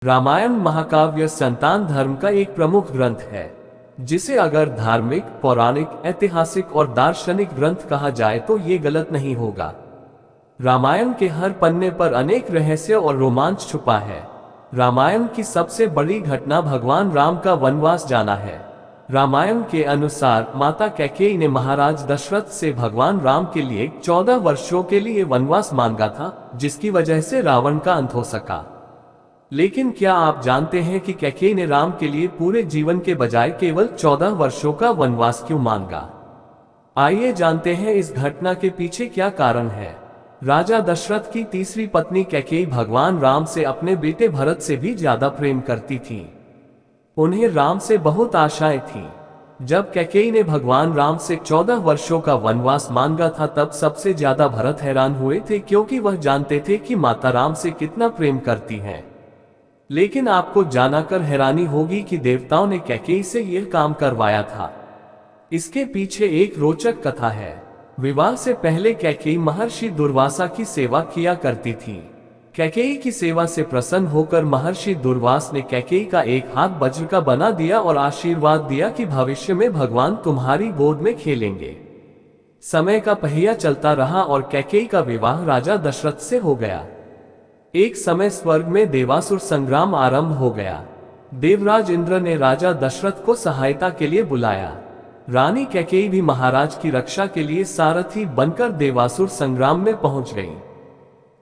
रामायण महाकाव्य संतान धर्म का एक प्रमुख ग्रंथ है, जिसे अगर धार्मिक, पौराणिक, ऐतिहासिक और दार्शनिक ग्रंथ कहा जाए तो ये गलत नहीं होगा। रामायण के हर पन्ने पर अनेक रहस्य और रोमांच छुपा है। रामायण की सबसे बड़ी घटना भगवान राम का वनवास जाना है। रामायण के अनुसार माता कैकेयी ने महाराज दशरथ से भगवान राम के लिए 14 वर्षों के लिए वनवास मांगा था, जिसकी वजह से रावण का अंत हो सका। लेकिन क्या आप जानते हैं कि कैकेयी ने राम के लिए पूरे जीवन के बजाय केवल 14 वर्षों का वनवास क्यों मांगा? आइए जानते हैं इस घटना के पीछे क्या कारण है। राजा दशरथ की तीसरी पत्नी कैकेयी भगवान राम से अपने बेटे भरत से भी ज्यादा प्रेम करती थी। उन्हें राम से बहुत आशाएं थीं। जब कैकेयी ने भगवान राम से 14 वर्षों का वनवास मांगा था, तब सबसे ज्यादा भरत हैरान हुए थे, क्योंकि वह जानते थे कि माता राम से कितना प्रेम करती हैं। लेकिन आपको जानकर हैरानी होगी कि देवताओं ने कैकेयी से यह काम करवाया था। इसके पीछे एक रोचक कथा है। विवाह से पहले कैकेयी महर्षि दुर्वासा की सेवा किया करती थी। कैकेयी की सेवा से प्रसन्न होकर महर्षि दुर्वास ने कैकेयी का एक हाथ वज्र का बना दिया और आशीर्वाद दिया कि भविष्य में भगवान तुम्हारी गोद में खेलेंगे। समय का पहिया चलता रहा और कैकेयी का विवाह राजा दशरथ से हो गया। एक समय स्वर्ग में देवासुर संग्राम आरंभ हो गया। देवराज इंद्र ने राजा दशरथ को सहायता के लिए बुलाया। रानी कैकेयी भी महाराज की रक्षा के लिए सारथी बनकर देवासुर संग्राम में पहुंच गई।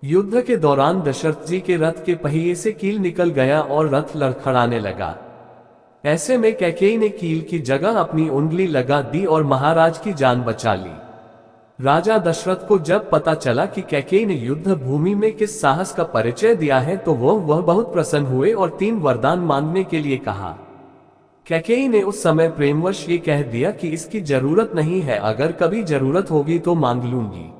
युद्ध के दौरान दशरथ जी के रथ के पहिए से कील निकल गया और रथ लड़खड़ाने लगा। ऐसे में कैकेयी ने कील की जगह अपनी उंगली लगा दी और महाराज की जान बचा ली। राजा दशरथ को जब पता चला कि कैकेयी ने युद्ध भूमि में किस साहस का परिचय दिया है, तो वह बहुत प्रसन्न हुए और 3 वरदान मांगने के लिए कहा। कैकेयी ने उस समय प्रेमवश ये कह दिया कि इसकी जरूरत नहीं है, अगर कभी जरूरत होगी तो मांग लूंगी।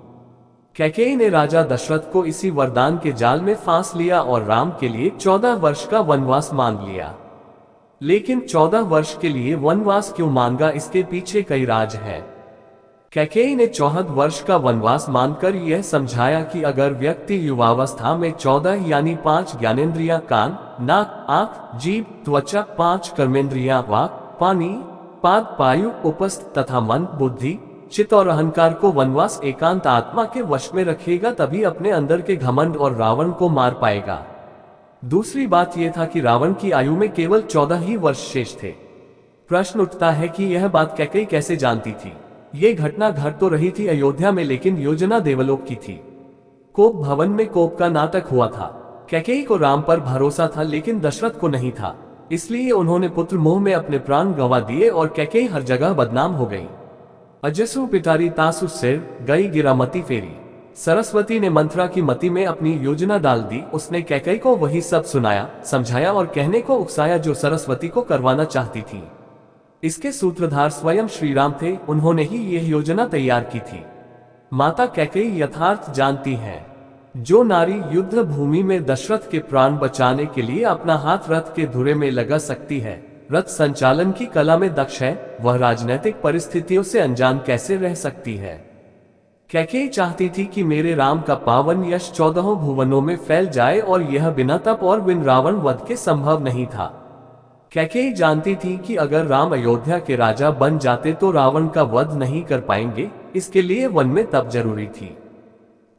कैकेयी ने राजा दशरथ को इसी वरदान के जाल में फांस लिया और राम के लिए 14 वर्ष का वनवास मांग लिया। लेकिन 14 वर्ष के लिए वनवास क्यों मांगा, इसके पीछे कई राज है। कैकेयी ने 14 वर्ष का वनवास मानकर यह समझाया कि अगर व्यक्ति युवावस्था में 14 यानी 5 ज्ञानेंद्रियां कान, नाक, आंख, जीभ, त्वचा, 5 कर्मेंद्रियां वाक, पानी, पाद, पायु, उपस्थ तथा मन, बुद्धि, चित्त और अहंकार को वनवास एकांत आत्मा के वश में रखेगा, तभी अपने अंदर के घमंड और रावण को मार पाएगा। दूसरी बात यह था कि रावण की आयु में केवल 14 ही वर्ष शेष थे। प्रश्न उठता है कि यह बात कैकेयी कैसे जानती थी? ये घटना घट तो रही थी अयोध्या में, लेकिन योजना देवलोक की थी। कोप भवन में कोप का नाटक हुआ था। कैकेयी को राम पर भरोसा था, लेकिन दशरथ को नहीं था। इसलिए उन्होंने पुत्र मोह में अपने प्राण गंवा दिए और कैकेयी हर जगह बदनाम हो गई। अजसु पिटारी तासु सिर गई गिरा मति फेरी। सरस्वती ने मंथरा की मति में अपनी योजना डाल दी। उसने कैकेयी को वही सब सुनाया, समझाया और कहने को उकसाया जो सरस्वती को करवाना चाहती थी। इसके सूत्रधार स्वयं श्री राम थे। उन्होंने ही यह योजना तैयार की थी। माता कैकेयी यथार्थ जानती हैं। जो नारी युद्ध भूमि में दशरथ के प्राण बचाने के लिए अपना हाथ रथ के धुरे में लगा सकती है, रथ संचालन की कला में दक्ष है, वह राजनीतिक परिस्थितियों से अनजान कैसे रह सकती है? कैकेयी चाहती थी कि मेरे राम का पावन यश 14 भुवनों में फैल जाए, और यह बिना तप और बिन रावण वध के संभव नहीं था। कैकेयी जानती थी कि अगर राम अयोध्या के राजा बन जाते तो रावण का वध नहीं कर पाएंगे, इसके लिए वन में तप जरूरी थी।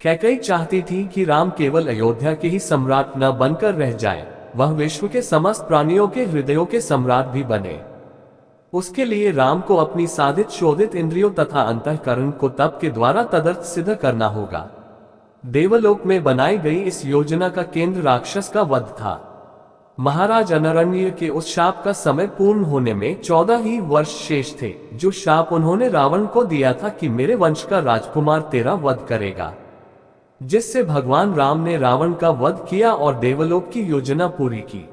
कैकेयी चाहती थी कि राम केवल अयोध्या के ही सम्राट न बनकर रह जाए, वह विश्व के समस्त प्राणियों के हृदयों के सम्राट भी बने। उसके लिए राम को अपनी साधित शोधित इंद्रियों तथा अंतःकरण को तप के द्वारा तदर्थ सिद्ध करना होगा। देवलोक में बनाई गई इस योजना का केंद्र राक्षस का वध था। महाराज अनरण्य के उस शाप का समय पूर्ण होने में 14 ही वर्ष शेष थे, जो शाप उन्होंने रावण को दिया था कि मेरे वंश का राजकुमार तेरा वध करेगा, जिससे भगवान राम ने रावण का वध किया और देवलोक की योजना पूरी की।